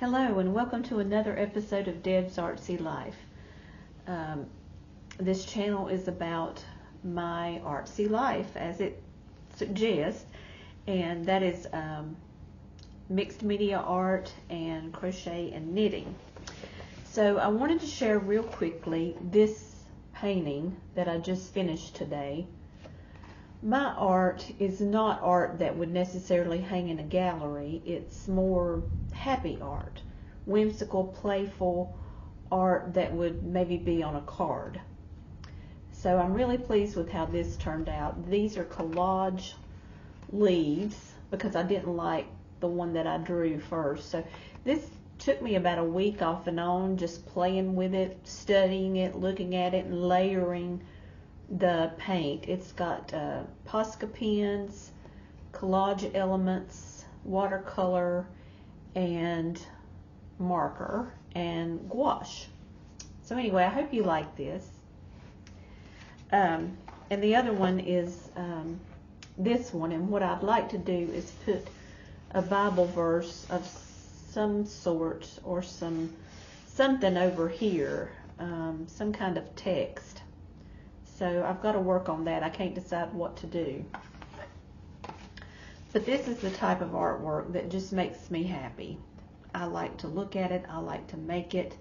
Hello and welcome to another episode of Deb's Artsy Life. This channel is about my artsy life as it suggests, and that is mixed media art and crochet and knitting. So I wanted to share real quickly this painting that I just finished today. My art is not art that would necessarily hang in a gallery. It's more happy art, whimsical, playful art that would maybe be on a card. So I'm really pleased with how this turned out. These are collage leaves because I didn't like the one that I drew first. So this took me about a week off and on, just playing with it, studying it, looking at it, and layering the paint. It's got Posca pens, collage elements, watercolor, and marker, and gouache. So anyway, I hope you like this. And the other one is this one, and what I'd like to do is put a Bible verse of some sort or something over here, some kind of text. So I've got to work on that. I can't decide what to do. But this is the type of artwork that just makes me happy. I like to look at it. I like to make it.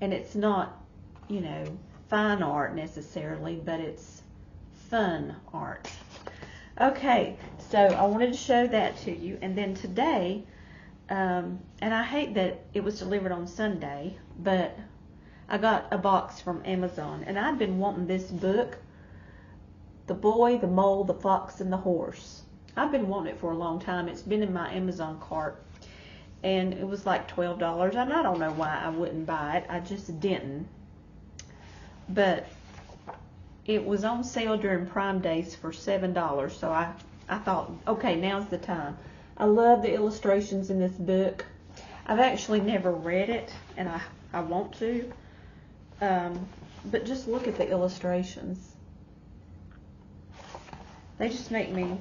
And it's not, you know, fine art necessarily, but it's fun art. Okay, so I wanted to show that to you. And then today, and I hate that it was delivered on Sunday, but I got a box from Amazon, and I've been wanting this book, The Boy, the Mole, the Fox, and the Horse. I've been wanting it for a long time. It's been in my Amazon cart, and it was like $12, and I don't know why I wouldn't buy it. I just didn't. But it was on sale during Prime Days for $7, so I thought, okay, now's the time. I love the illustrations in this book. I've actually never read it, and I want to. But just look at the illustrations. They just make me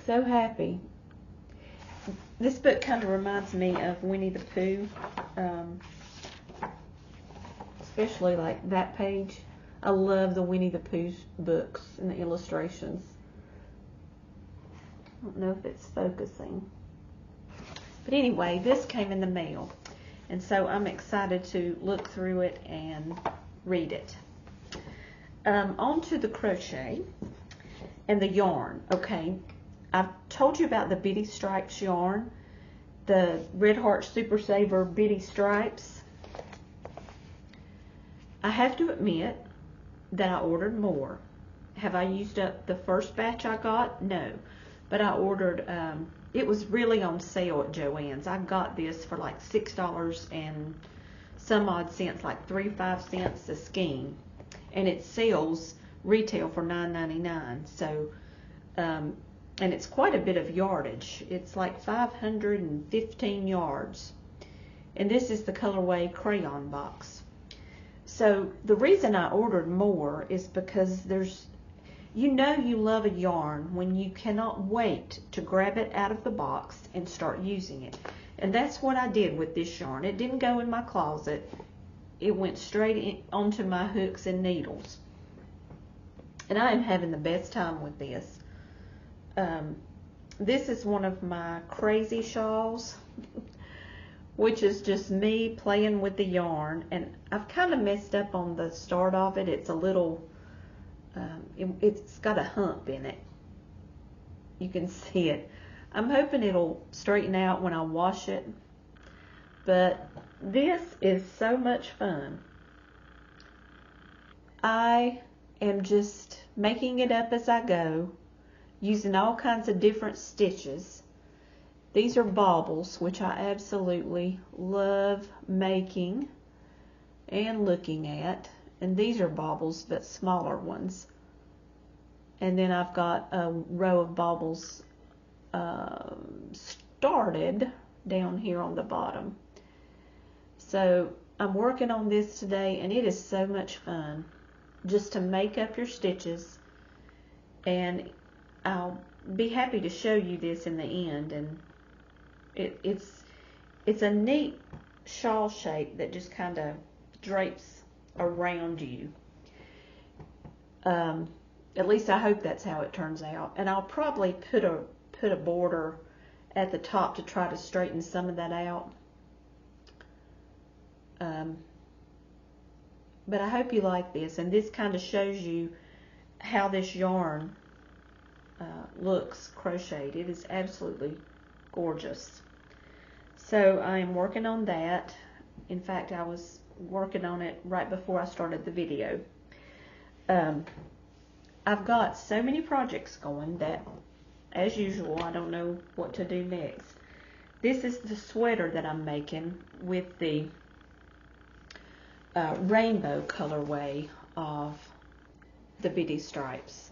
so happy. This book kind of reminds me of Winnie the Pooh, especially like that page. I love the Winnie the Pooh books and the illustrations. I don't know if it's focusing. But anyway, this came in the mail. And so I'm excited to look through it and read it. On to the crochet and the yarn. Okay, I've told you about the Bitty Stripes yarn, the Red Heart Super Saver Bitty Stripes. I have to admit that I ordered more. Have I used up the first batch I got? No. But I ordered, it was really on sale at Joann's. I got this for like $6 and some odd cents, like 3-5 cents a skein. And it sells retail for $9.99. So, and it's quite a bit of yardage. It's like 515 yards. And this is the colorway crayon box. So the reason I ordered more is because you know you love a yarn when you cannot wait to grab it out of the box and start using it. And that's what I did with this yarn. It didn't go in my closet. It went straight onto my hooks and needles. And I am having the best time with this. This is one of my crazy shawls, which is just me playing with the yarn. And I've kind of messed up on the start of it. It's a little... it's got a hump in it. You can see it. I'm hoping it'll straighten out when I wash it. But this is so much fun. I am just making it up as I go, using all kinds of different stitches. These are baubles, which I absolutely love making and looking at. And these are baubles, but smaller ones. And then I've got a row of baubles started down here on the bottom. So I'm working on this today, and it is so much fun just to make up your stitches. And I'll be happy to show you this in the end. And it's a neat shawl shape that just kind of drapes around you. At least I hope that's how it turns out. And I'll probably put a border at the top to try to straighten some of that out. But I hope you like this, and this kind of shows you how this yarn looks crocheted. It is absolutely gorgeous. So I am working on that. In fact, I was working on it right before I started the video. I've got so many projects going that, as usual, I don't know what to do next. This is the sweater that I'm making with the rainbow colorway of the bitty stripes.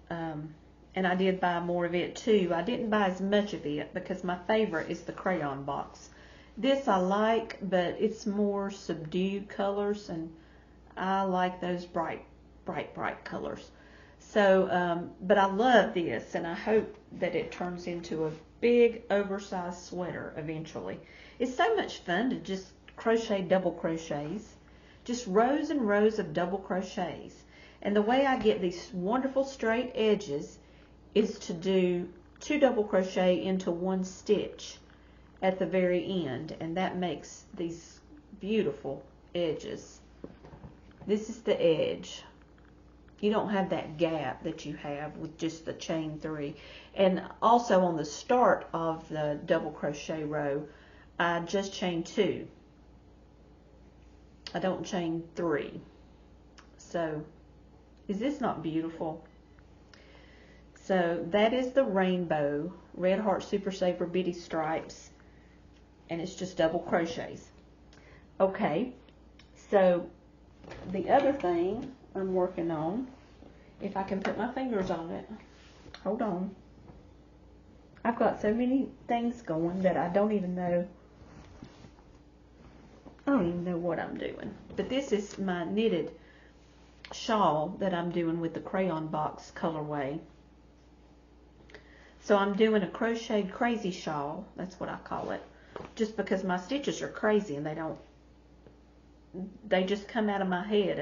And I did buy more of it too. I didn't buy as much of it because my favorite is the crayon box. This I like, but it's more subdued colors, and I like those bright colors. So, but I love this, and I hope that it turns into a big oversized sweater eventually. It's so much fun to just crochet double crochets, just rows and rows of double crochets. And the way I get these wonderful straight edges is to do 2 double crochet into 1 stitch at the very end, and that makes these beautiful edges. This is the edge. You don't have that gap that you have with just the chain 3. And also on the start of the double crochet row, I just chain 2. I don't chain 3. So, is this not beautiful? So that is the rainbow Red Heart Super Saver Bitty Stripes, and it's just double crochets. Okay, so the other thing I'm working on, if I can put my fingers on it, hold on. I've got so many things going that I don't even know what I'm doing. But this is my knitted shawl that I'm doing with the crayon box colorway. So I'm doing a crocheted crazy shawl, that's what I call it, just because my stitches are crazy and they just come out of my head.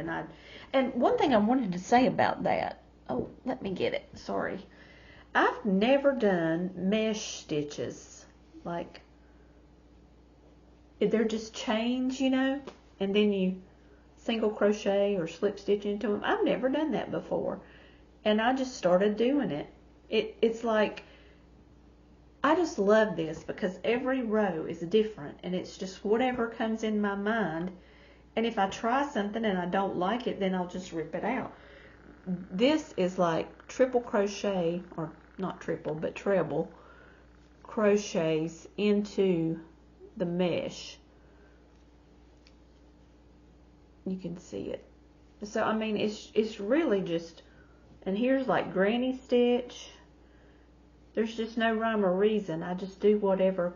And one thing I wanted to say about that, oh, let me get it, sorry. I've never done mesh stitches, like they're just chains, you know, and then you single crochet or slip stitch into them. I've never done that before, and I just started doing it. It's like, I just love this because every row is different, and it's just whatever comes in my mind. And if I try something and I don't like it, then I'll just rip it out. This is like triple crochet, or not triple, but treble crochets into the mesh. You can see it. So, I mean, it's really just, and here's like granny stitch. There's just no rhyme or reason. I just do whatever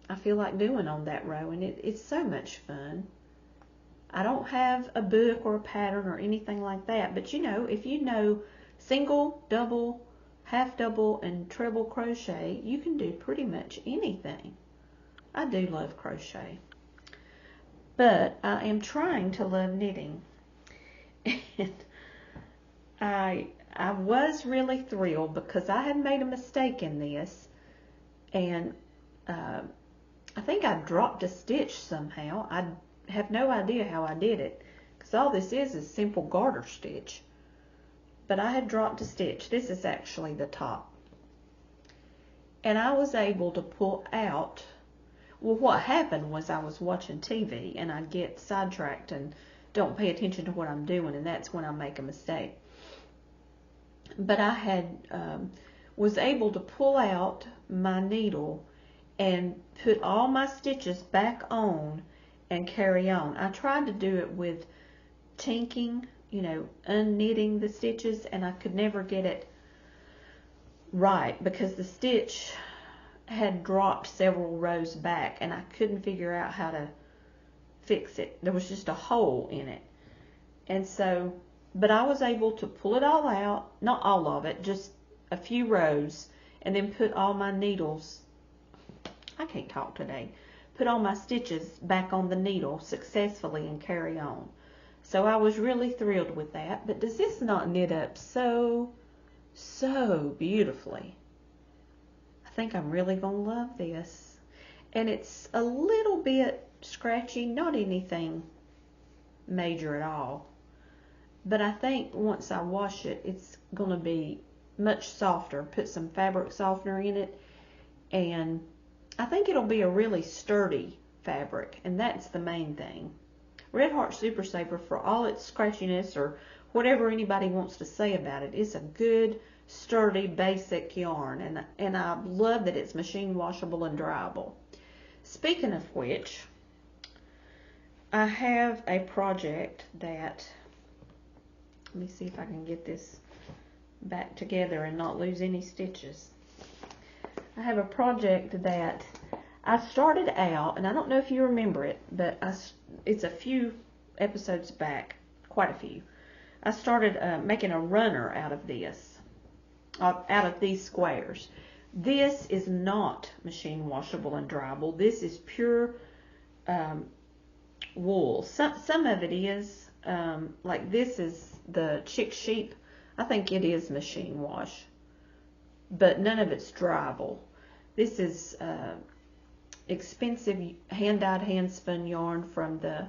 I feel like doing on that row, and it's so much fun. I don't have a book or a pattern or anything like that, but you know, if you know single, double, half double, and treble crochet, you can do pretty much anything. I do love crochet, but I am trying to love knitting. And I was really thrilled because I had made a mistake in this, and I think I dropped a stitch somehow. I have no idea how I did it, because all this is simple garter stitch. But I had dropped a stitch. This is actually the top. And I was able to pull out, well, what happened was I was watching TV and I get sidetracked and don't pay attention to what I'm doing, and that's when I make a mistake. But I had was able to pull out my needle and put all my stitches back on and carry on. I tried to do it with tinking, you know, unknitting the stitches, and I could never get it right because the stitch had dropped several rows back and I couldn't figure out how to fix it. There was just a hole in it. And so, but I was able to pull it all out, not all of it, just a few rows, and then put all my needles. I can't talk today, put all my stitches back on the needle successfully and carry on. So I was really thrilled with that. But does this not knit up so beautifully? I think I'm really going to love this. And it's a little bit scratchy, not anything major at all. But I think once I wash it, it's going to be much softer. Put some fabric softener in it, and I think it'll be a really sturdy fabric, and that's the main thing. Red Heart Super Saver, for all its scratchiness or whatever anybody wants to say about it, is a good, sturdy, basic yarn, and I love that it's machine washable and dryable. Speaking of which, I have a project that, let me see if I can get this back together and not lose any stitches. I have a project that I started out, and I don't know if you remember it, but it's a few episodes back, quite a few. I started making a runner out of this, out of these squares. This is not machine washable and dryable. This is pure wool. Some of it is, like this is the chick sheep. I think it is machine wash, but none of it's dryable. This is expensive hand-dyed, hand-spun yarn from the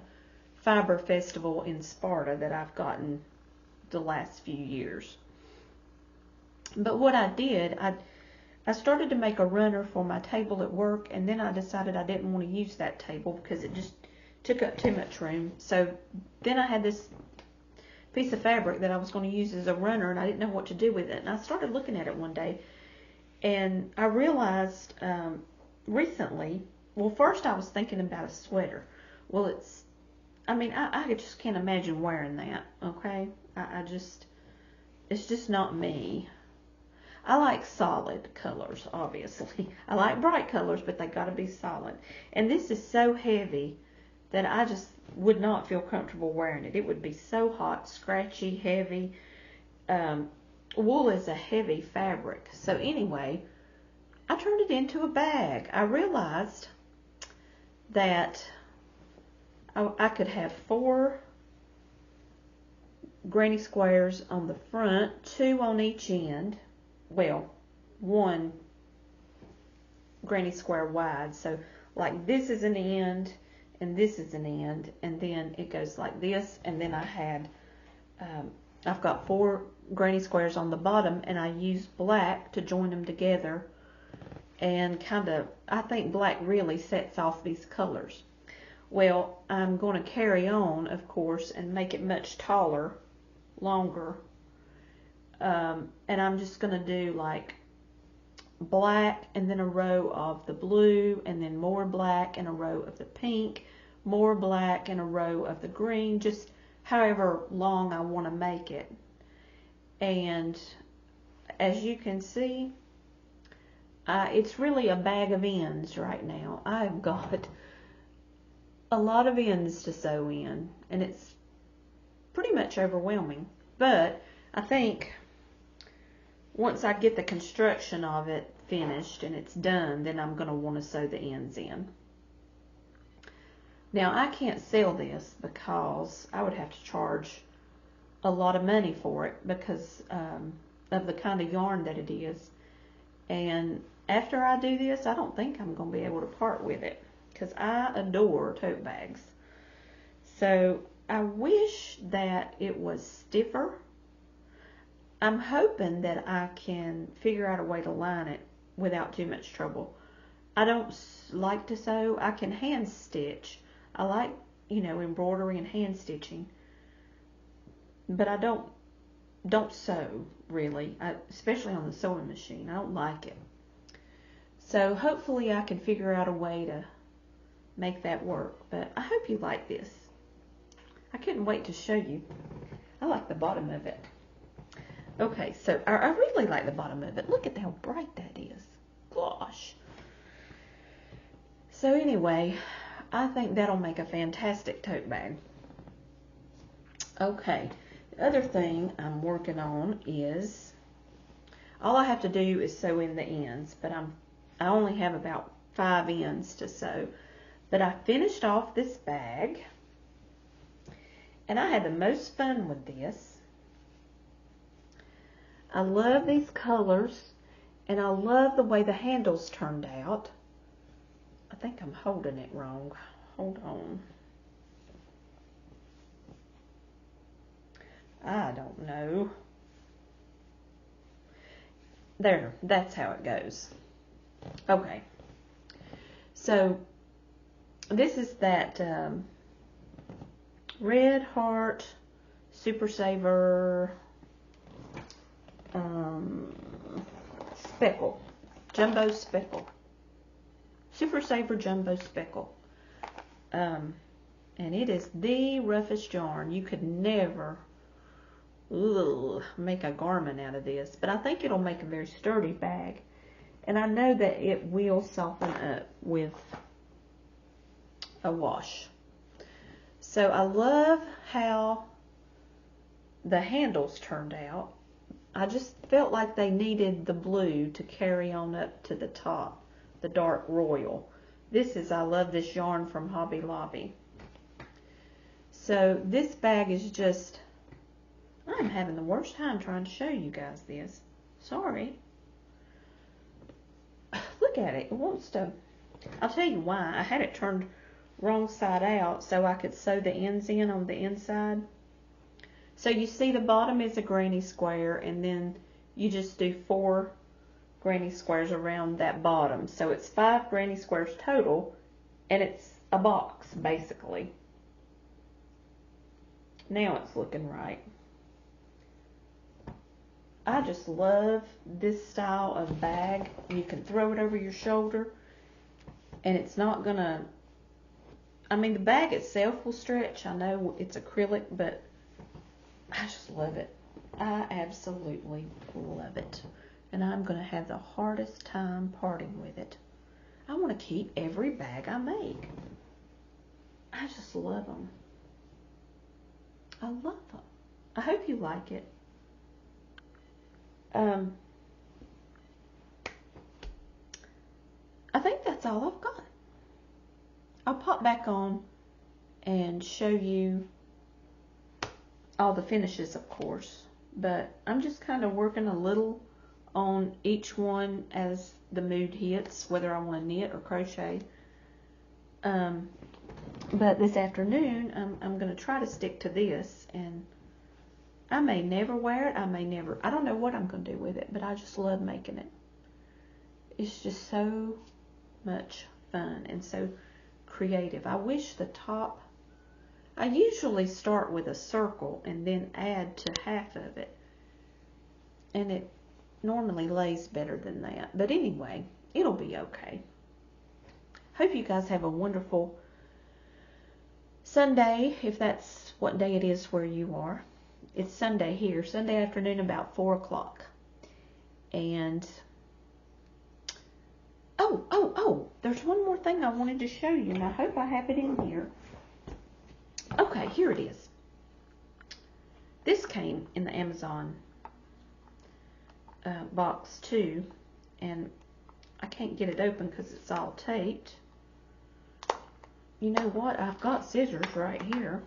Fiber Festival in Sparta that I've gotten the last few years. But what I did, I started to make a runner for my table at work, and then I decided I didn't want to use that table because it just took up too much room. So then I had this piece of fabric that I was going to use as a runner, and I didn't know what to do with it. And I started looking at it one day, and I realized recently, well, first I was thinking about a sweater. Well, I just can't imagine wearing that, okay? It's just not me. I like solid colors, obviously. I like bright colors, but they got to be solid. And this is so heavy that I just would not feel comfortable wearing it. It would be so hot, scratchy, heavy. Wool is a heavy fabric. So anyway, I turned it into a bag. I realized that I could have 4 granny squares on the front, 2 on each end. Well, 1 granny square wide. So like this is an end and this is an end, and then it goes like this, and then I've got 4 granny squares on the bottom, and I use black to join them together, and I think black really sets off these colors. Well, I'm going to carry on, of course, and make it much taller, longer, and I'm just going to do like black and then a row of the blue, and then more black and a row of the pink, more black and a row of the green, just however long I want to make it. And as you can see, it's really a bag of ends right now. I've got a lot of ends to sew in, and it's pretty much overwhelming. But I think once I get the construction of it finished and it's done, then I'm going to want to sew the ends in. Now, I can't sell this because I would have to charge a lot of money for it because of the kind of yarn that it is. And after I do this, I don't think I'm going to be able to part with it because I adore tote bags. So I wish that it was stiffer. I'm hoping that I can figure out a way to line it without too much trouble. I don't like to sew. I can hand stitch. I like, embroidery and hand stitching. But I don't sew, really, especially on the sewing machine. I don't like it. So hopefully I can figure out a way to make that work. But I hope you like this. I couldn't wait to show you. I like the bottom of it. Okay, so I really like the bottom of it. Look at how bright that is. Gosh. So anyway, I think that'll make a fantastic tote bag. Okay, the other thing I'm working on is, all I have to do is sew in the ends, but I only have about 5 ends to sew. But I finished off this bag, and I had the most fun with this. I love these colors, and I love the way the handles turned out. I think I'm holding it wrong. Hold on. I don't know. There, that's how it goes. Okay. So, this is that Red Heart Super Saver speckle, jumbo speckle, Super Saver jumbo speckle, and it is the roughest yarn. You could never make a garment out of this, but I think it'll make a very sturdy bag, and I know that it will soften up with a wash. So I love how the handles turned out. I just felt like they needed the blue to carry on up to the top, the dark royal. I love this yarn from Hobby Lobby. So this bag is just, I'm having the worst time trying to show you guys this. Sorry. Look at it. It wants to, I'll tell you why. I had it turned wrong side out so I could sew the ends in on the inside. So you see the bottom is a granny square, and then you just do 4 granny squares around that bottom. So it's 5 granny squares total, and it's a box basically. Now it's looking right. I just love this style of bag. You can throw it over your shoulder, and it's not gonna, I mean, the bag itself will stretch. I know it's acrylic, but I just love it. I absolutely love it. And I'm going to have the hardest time parting with it. I want to keep every bag I make. I just love them. I love them. I hope you like it. I think that's all I've got. I'll pop back on and show you all the finishes, of course, but I'm just kind of working a little on each one as the mood hits, whether I want to knit or crochet. But this afternoon, I'm going to try to stick to this, and I may never wear it. I don't know what I'm going to do with it, but I just love making it. It's just so much fun and so creative. I wish the top, I usually start with a circle and then add to half of it, and it normally lays better than that. But anyway, it'll be okay. Hope you guys have a wonderful Sunday, if that's what day it is where you are. It's Sunday here, Sunday afternoon about 4 o'clock. And oh, there's one more thing I wanted to show you, and I hope I have it in here. Okay, here it is. This came in the Amazon box too, and I can't get it open because it's all taped. You know what? I've got scissors right here.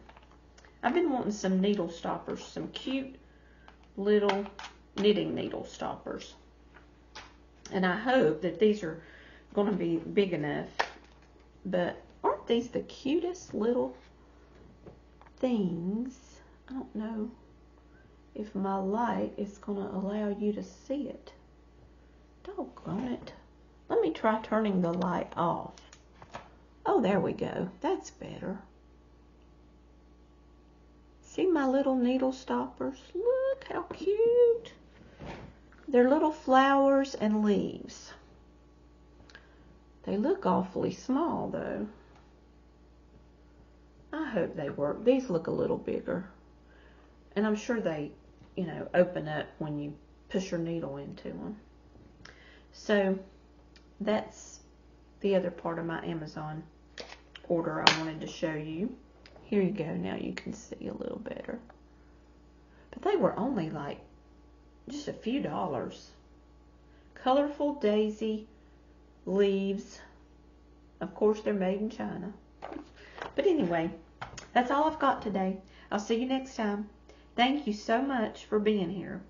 I've been wanting some needle stoppers, some cute little knitting needle stoppers. And I hope that these are going to be big enough. But aren't these the cutest little things? I don't know if my light is going to allow you to see it. Doggone it. Let me try turning the light off. Oh, there we go. That's better. See my little needle stoppers? Look how cute. They're little flowers and leaves. They look awfully small though. I hope they work. These look a little bigger. And I'm sure they, open up when you push your needle into them. So that's the other part of my Amazon order I wanted to show you. Here you go. Now you can see a little better. But they were only like just a few dollars. Colorful daisy leaves Of course, they're made in China. But anyway, that's all I've got today. I'll see you next time. Thank you so much for being here.